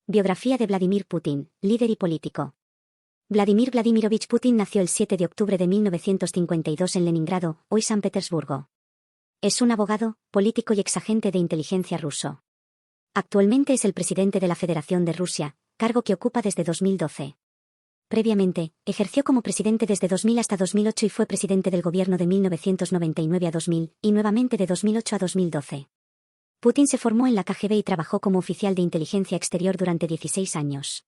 Biografía de Vladimir Putin, líder y político. Vladimir Vladimirovich Putin nació el 7 de octubre de 1952 en Leningrado, hoy San Petersburgo. Es un abogado, político y exagente de inteligencia ruso. Actualmente es el presidente de la Federación de Rusia, cargo que ocupa desde 2012. Previamente, ejerció como presidente desde 2000 hasta 2008 y fue presidente del gobierno de 1999 a 2000, y nuevamente de 2008 a 2012. Putin se formó en la KGB y trabajó como oficial de inteligencia exterior durante 16 años.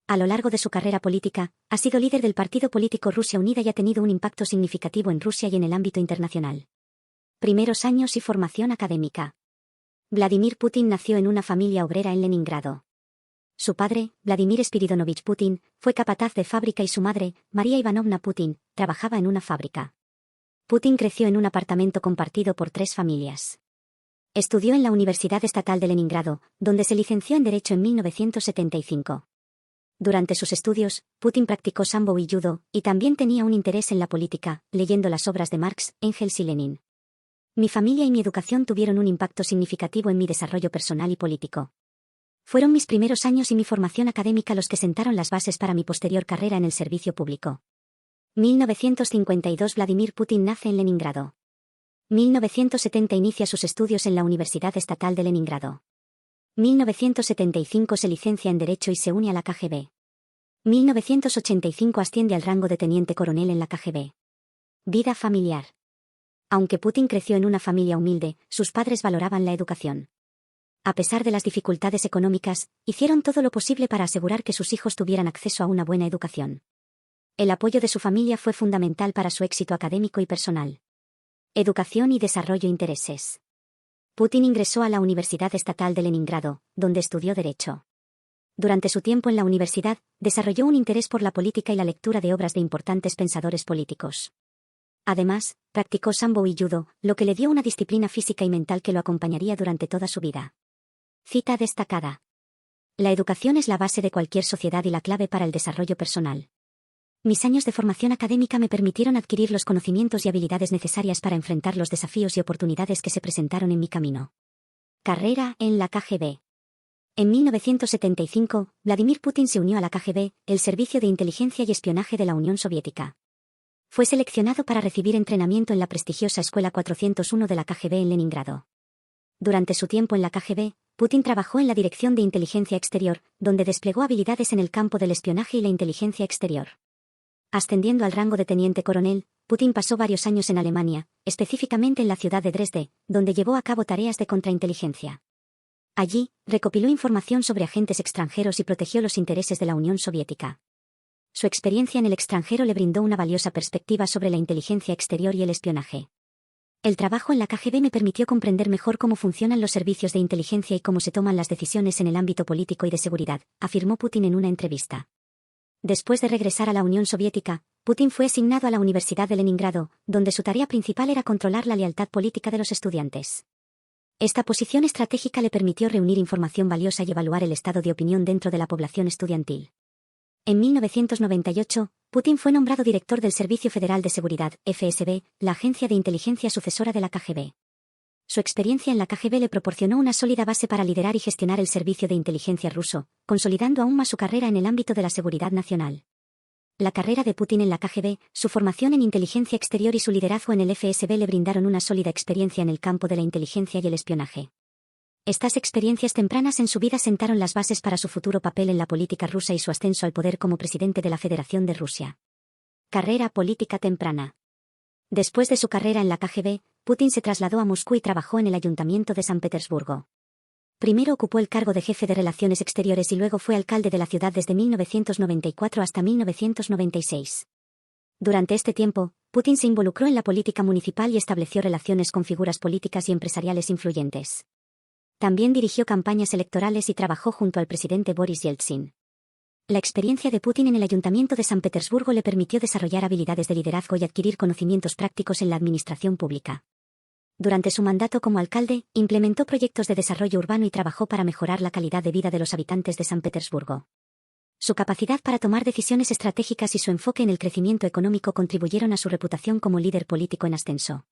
A lo largo de su carrera política, ha sido líder del partido político Rusia Unida y ha tenido un impacto significativo en Rusia y en el ámbito internacional. Primeros años y formación académica. Vladimir Putin nació en una familia obrera en Leningrado. Su padre, Vladimir Spiridonovich Putin, fue capataz de fábrica y su madre, María Ivanovna Putin, trabajaba en una fábrica. Putin creció en un apartamento compartido por 3 familias. Estudió en la Universidad Estatal de Leningrado, donde se licenció en Derecho en 1975. Durante sus estudios, Putin practicó sambo y judo, y también tenía un interés en la política, leyendo las obras de Marx, Engels y Lenin. Mi familia y mi educación tuvieron un impacto significativo en mi desarrollo personal y político. Fueron mis primeros años y mi formación académica los que sentaron las bases para mi posterior carrera en el servicio público. 1952 Vladimir Putin nace en Leningrado. 1970 inicia sus estudios en la Universidad Estatal de Leningrado. 1975 se licencia en Derecho y se une a la KGB. 1985 asciende al rango de teniente coronel en la KGB. Vida familiar. Aunque Putin creció en una familia humilde, sus padres valoraban la educación. A pesar de las dificultades económicas, hicieron todo lo posible para asegurar que sus hijos tuvieran acceso a una buena educación. El apoyo de su familia fue fundamental para su éxito académico y personal. Educación y desarrollo intereses. Putin ingresó a la Universidad Estatal de Leningrado, donde estudió Derecho. Durante su tiempo en la universidad, desarrolló un interés por la política y la lectura de obras de importantes pensadores políticos. Además, practicó sambo y judo, lo que le dio una disciplina física y mental que lo acompañaría durante toda su vida. Cita destacada. La educación es la base de cualquier sociedad y la clave para el desarrollo personal. Mis años de formación académica me permitieron adquirir los conocimientos y habilidades necesarias para enfrentar los desafíos y oportunidades que se presentaron en mi camino. Carrera en la KGB. En 1975, Vladimir Putin se unió a la KGB, el Servicio de Inteligencia y Espionaje de la Unión Soviética. Fue seleccionado para recibir entrenamiento en la prestigiosa Escuela 401 de la KGB en Leningrado. Durante su tiempo en la KGB, Putin trabajó en la Dirección de Inteligencia Exterior, donde desplegó habilidades en el campo del espionaje y la inteligencia exterior. Ascendiendo al rango de teniente coronel, Putin pasó varios años en Alemania, específicamente en la ciudad de Dresde, donde llevó a cabo tareas de contrainteligencia. Allí, recopiló información sobre agentes extranjeros y protegió los intereses de la Unión Soviética. Su experiencia en el extranjero le brindó una valiosa perspectiva sobre la inteligencia exterior y el espionaje. El trabajo en la KGB me permitió comprender mejor cómo funcionan los servicios de inteligencia y cómo se toman las decisiones en el ámbito político y de seguridad, afirmó Putin en una entrevista. Después de regresar a la Unión Soviética, Putin fue asignado a la Universidad de Leningrado, donde su tarea principal era controlar la lealtad política de los estudiantes. Esta posición estratégica le permitió reunir información valiosa y evaluar el estado de opinión dentro de la población estudiantil. En 1998, Putin fue nombrado director del Servicio Federal de Seguridad, FSB, la agencia de inteligencia sucesora de la KGB. Su experiencia en la KGB le proporcionó una sólida base para liderar y gestionar el servicio de inteligencia ruso, consolidando aún más su carrera en el ámbito de la seguridad nacional. La carrera de Putin en la KGB, su formación en inteligencia exterior y su liderazgo en el FSB le brindaron una sólida experiencia en el campo de la inteligencia y el espionaje. Estas experiencias tempranas en su vida sentaron las bases para su futuro papel en la política rusa y su ascenso al poder como presidente de la Federación de Rusia. Carrera política temprana. Después de su carrera en la KGB, Putin se trasladó a Moscú y trabajó en el Ayuntamiento de San Petersburgo. Primero ocupó el cargo de jefe de Relaciones Exteriores y luego fue alcalde de la ciudad desde 1994 hasta 1996. Durante este tiempo, Putin se involucró en la política municipal y estableció relaciones con figuras políticas y empresariales influyentes. También dirigió campañas electorales y trabajó junto al presidente Boris Yeltsin. La experiencia de Putin en el Ayuntamiento de San Petersburgo le permitió desarrollar habilidades de liderazgo y adquirir conocimientos prácticos en la administración pública. Durante su mandato como alcalde, implementó proyectos de desarrollo urbano y trabajó para mejorar la calidad de vida de los habitantes de San Petersburgo. Su capacidad para tomar decisiones estratégicas y su enfoque en el crecimiento económico contribuyeron a su reputación como líder político en ascenso.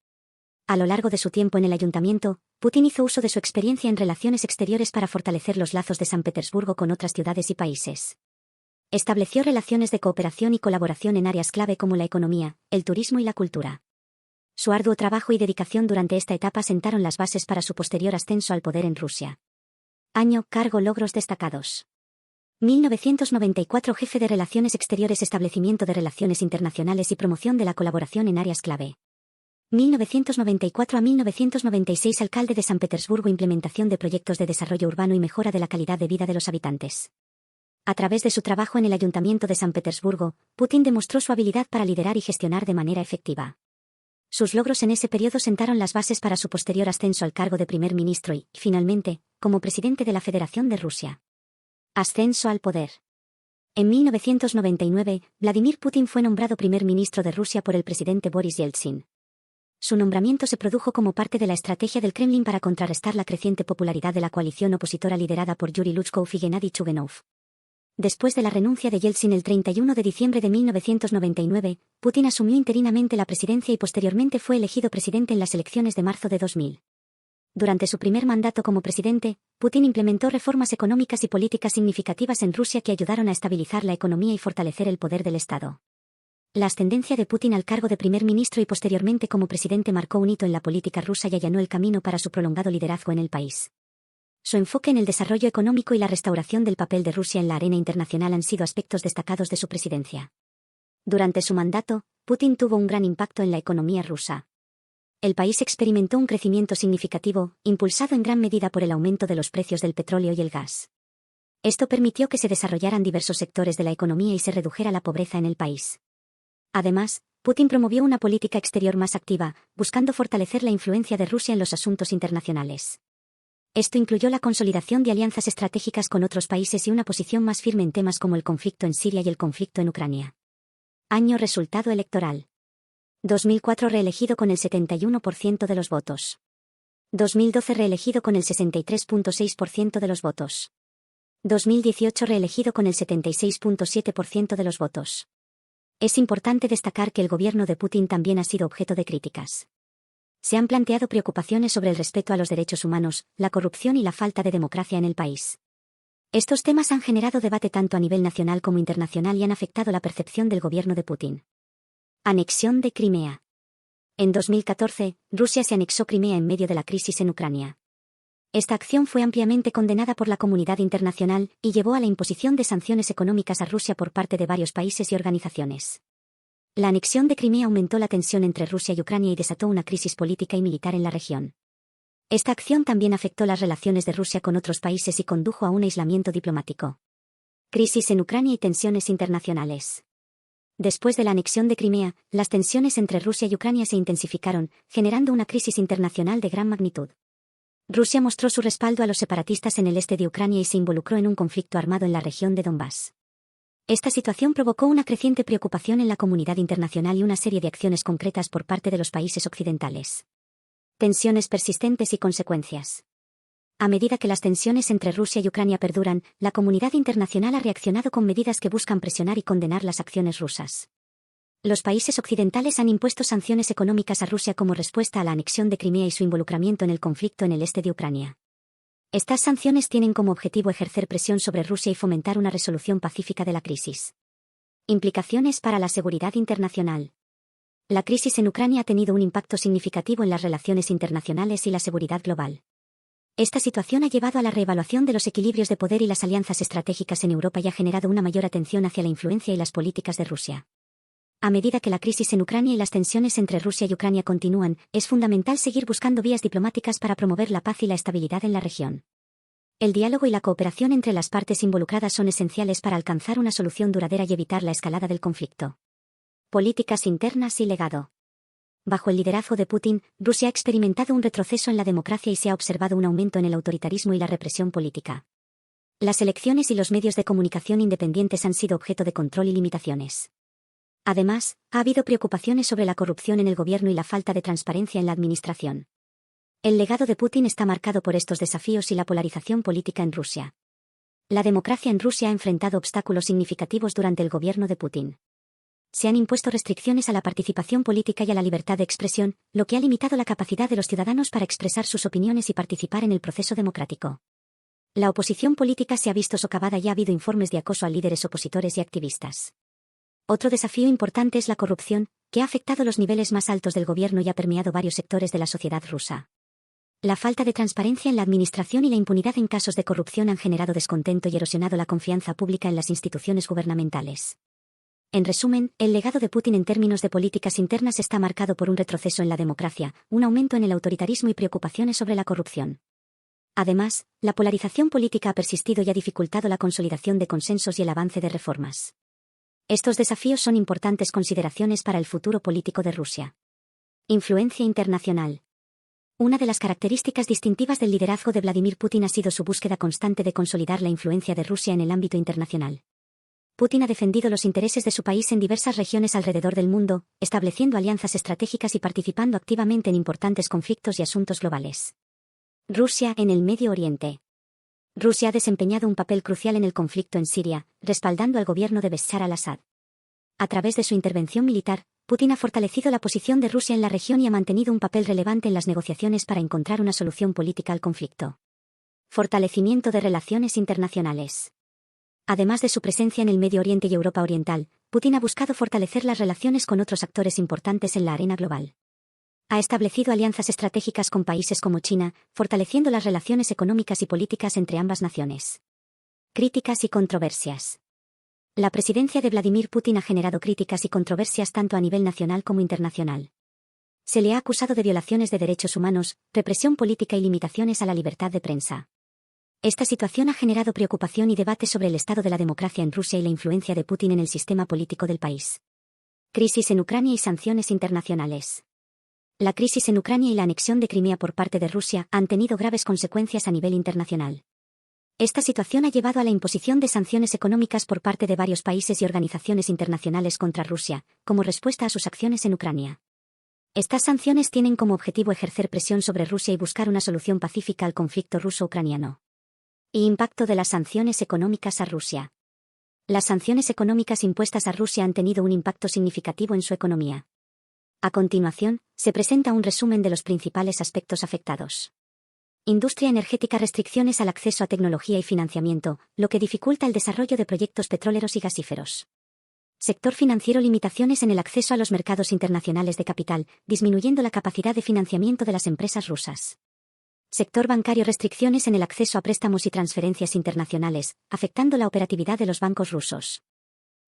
A lo largo de su tiempo en el ayuntamiento, Putin hizo uso de su experiencia en relaciones exteriores para fortalecer los lazos de San Petersburgo con otras ciudades y países. Estableció relaciones de cooperación y colaboración en áreas clave como la economía, el turismo y la cultura. Su arduo trabajo y dedicación durante esta etapa sentaron las bases para su posterior ascenso al poder en Rusia. Año, cargo, logros destacados. 1994 Jefe de Relaciones Exteriores, Establecimiento de Relaciones Internacionales y Promoción de la Colaboración en áreas clave. 1994 a 1996 Alcalde de San Petersburgo, implementación de proyectos de desarrollo urbano y mejora de la calidad de vida de los habitantes. A través de su trabajo en el Ayuntamiento de San Petersburgo, Putin demostró su habilidad para liderar y gestionar de manera efectiva. Sus logros en ese periodo sentaron las bases para su posterior ascenso al cargo de primer ministro y, finalmente, como presidente de la Federación de Rusia. Ascenso al poder. En 1999, Vladimir Putin fue nombrado primer ministro de Rusia por el presidente Boris Yeltsin. Su nombramiento se produjo como parte de la estrategia del Kremlin para contrarrestar la creciente popularidad de la coalición opositora liderada por Yuri Luchkov y Gennady Chuganov. Después de la renuncia de Yeltsin el 31 de diciembre de 1999, Putin asumió interinamente la presidencia y posteriormente fue elegido presidente en las elecciones de marzo de 2000. Durante su primer mandato como presidente, Putin implementó reformas económicas y políticas significativas en Rusia que ayudaron a estabilizar la economía y fortalecer el poder del Estado. La ascendencia de Putin al cargo de primer ministro y posteriormente como presidente marcó un hito en la política rusa y allanó el camino para su prolongado liderazgo en el país. Su enfoque en el desarrollo económico y la restauración del papel de Rusia en la arena internacional han sido aspectos destacados de su presidencia. Durante su mandato, Putin tuvo un gran impacto en la economía rusa. El país experimentó un crecimiento significativo, impulsado en gran medida por el aumento de los precios del petróleo y el gas. Esto permitió que se desarrollaran diversos sectores de la economía y se redujera la pobreza en el país. Además, Putin promovió una política exterior más activa, buscando fortalecer la influencia de Rusia en los asuntos internacionales. Esto incluyó la consolidación de alianzas estratégicas con otros países y una posición más firme en temas como el conflicto en Siria y el conflicto en Ucrania. Año, resultado electoral. 2004 reelegido con el 71% de los votos. 2012 reelegido con el 63.6% de los votos. 2018 reelegido con el 76.7% de los votos. Es importante destacar que el gobierno de Putin también ha sido objeto de críticas. Se han planteado preocupaciones sobre el respeto a los derechos humanos, la corrupción y la falta de democracia en el país. Estos temas han generado debate tanto a nivel nacional como internacional y han afectado la percepción del gobierno de Putin. Anexión de Crimea. En 2014, Rusia se anexó Crimea en medio de la crisis en Ucrania. Esta acción fue ampliamente condenada por la comunidad internacional y llevó a la imposición de sanciones económicas a Rusia por parte de varios países y organizaciones. La anexión de Crimea aumentó la tensión entre Rusia y Ucrania y desató una crisis política y militar en la región. Esta acción también afectó las relaciones de Rusia con otros países y condujo a un aislamiento diplomático. Crisis en Ucrania y tensiones internacionales. Después de la anexión de Crimea, las tensiones entre Rusia y Ucrania se intensificaron, generando una crisis internacional de gran magnitud. Rusia mostró su respaldo a los separatistas en el este de Ucrania y se involucró en un conflicto armado en la región de Donbass. Esta situación provocó una creciente preocupación en la comunidad internacional y una serie de acciones concretas por parte de los países occidentales. Tensiones persistentes y consecuencias. A medida que las tensiones entre Rusia y Ucrania perduran, la comunidad internacional ha reaccionado con medidas que buscan presionar y condenar las acciones rusas. Los países occidentales han impuesto sanciones económicas a Rusia como respuesta a la anexión de Crimea y su involucramiento en el conflicto en el este de Ucrania. Estas sanciones tienen como objetivo ejercer presión sobre Rusia y fomentar una resolución pacífica de la crisis. Implicaciones para la seguridad internacional. La crisis en Ucrania ha tenido un impacto significativo en las relaciones internacionales y la seguridad global. Esta situación ha llevado a la reevaluación de los equilibrios de poder y las alianzas estratégicas en Europa y ha generado una mayor atención hacia la influencia y las políticas de Rusia. A medida que la crisis en Ucrania y las tensiones entre Rusia y Ucrania continúan, es fundamental seguir buscando vías diplomáticas para promover la paz y la estabilidad en la región. El diálogo y la cooperación entre las partes involucradas son esenciales para alcanzar una solución duradera y evitar la escalada del conflicto. Políticas internas y legado. Bajo el liderazgo de Putin, Rusia ha experimentado un retroceso en la democracia y se ha observado un aumento en el autoritarismo y la represión política. Las elecciones y los medios de comunicación independientes han sido objeto de control y limitaciones. Además, ha habido preocupaciones sobre la corrupción en el gobierno y la falta de transparencia en la administración. El legado de Putin está marcado por estos desafíos y la polarización política en Rusia. La democracia en Rusia ha enfrentado obstáculos significativos durante el gobierno de Putin. se han impuesto restricciones a la participación política y a la libertad de expresión, lo que ha limitado la capacidad de los ciudadanos para expresar sus opiniones y participar en el proceso democrático. La oposición política se ha visto socavada y ha habido informes de acoso a líderes opositores y activistas. Otro desafío importante es la corrupción, que ha afectado los niveles más altos del gobierno y ha permeado varios sectores de la sociedad rusa. La falta de transparencia en la administración y la impunidad en casos de corrupción han generado descontento y erosionado la confianza pública en las instituciones gubernamentales. En resumen, el legado de Putin en términos de políticas internas está marcado por un retroceso en la democracia, un aumento en el autoritarismo y preocupaciones sobre la corrupción. Además, la polarización política ha persistido y ha dificultado la consolidación de consensos y el avance de reformas. Estos desafíos son importantes consideraciones para el futuro político de Rusia. Influencia internacional. Una de las características distintivas del liderazgo de Vladimir Putin ha sido su búsqueda constante de consolidar la influencia de Rusia en el ámbito internacional. Putin ha defendido los intereses de su país en diversas regiones alrededor del mundo, estableciendo alianzas estratégicas y participando activamente en importantes conflictos y asuntos globales. Rusia en el Medio Oriente. Rusia ha desempeñado un papel crucial en el conflicto en Siria, respaldando al gobierno de Bashar al-Assad. A través de su intervención militar, Putin ha fortalecido la posición de Rusia en la región y ha mantenido un papel relevante en las negociaciones para encontrar una solución política al conflicto. Fortalecimiento de relaciones internacionales. Además de su presencia en el Medio Oriente y Europa Oriental, Putin ha buscado fortalecer las relaciones con otros actores importantes en la arena global. Ha establecido alianzas estratégicas con países como China, fortaleciendo las relaciones económicas y políticas entre ambas naciones. Críticas y controversias. La presidencia de Vladimir Putin ha generado críticas y controversias tanto a nivel nacional como internacional. Se le ha acusado de violaciones de derechos humanos, represión política y limitaciones a la libertad de prensa. Esta situación ha generado preocupación y debate sobre el estado de la democracia en Rusia y la influencia de Putin en el sistema político del país. Crisis en Ucrania y sanciones internacionales. La crisis en Ucrania y la anexión de Crimea por parte de Rusia han tenido graves consecuencias a nivel internacional. Esta situación ha llevado a la imposición de sanciones económicas por parte de varios países y organizaciones internacionales contra Rusia, como respuesta a sus acciones en Ucrania. Estas sanciones tienen como objetivo ejercer presión sobre Rusia y buscar una solución pacífica al conflicto ruso-ucraniano. Impacto de las sanciones económicas a Rusia. Las sanciones económicas impuestas a Rusia han tenido un impacto significativo en su economía. A continuación, se presenta un resumen de los principales aspectos afectados. Industria energética. Restricciones al acceso a tecnología y financiamiento, lo que dificulta el desarrollo de proyectos petroleros y gasíferos. Sector financiero. Limitaciones en el acceso a los mercados internacionales de capital, disminuyendo la capacidad de financiamiento de las empresas rusas. Sector bancario. Restricciones en el acceso a préstamos y transferencias internacionales, afectando la operatividad de los bancos rusos.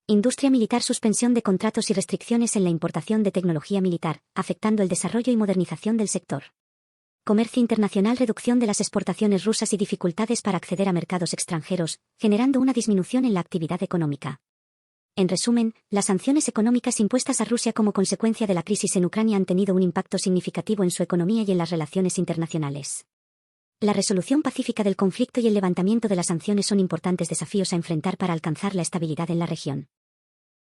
Industria militar. Suspensión de contratos y restricciones en la importación de tecnología militar, afectando el desarrollo y modernización del sector. Comercio internacional. Reducción de las exportaciones rusas y dificultades para acceder a mercados extranjeros, generando una disminución en la actividad económica. En resumen, las sanciones económicas impuestas a Rusia como consecuencia de la crisis en Ucrania han tenido un impacto significativo en su economía y en las relaciones internacionales. La resolución pacífica del conflicto y el levantamiento de las sanciones son importantes desafíos a enfrentar para alcanzar la estabilidad en la región.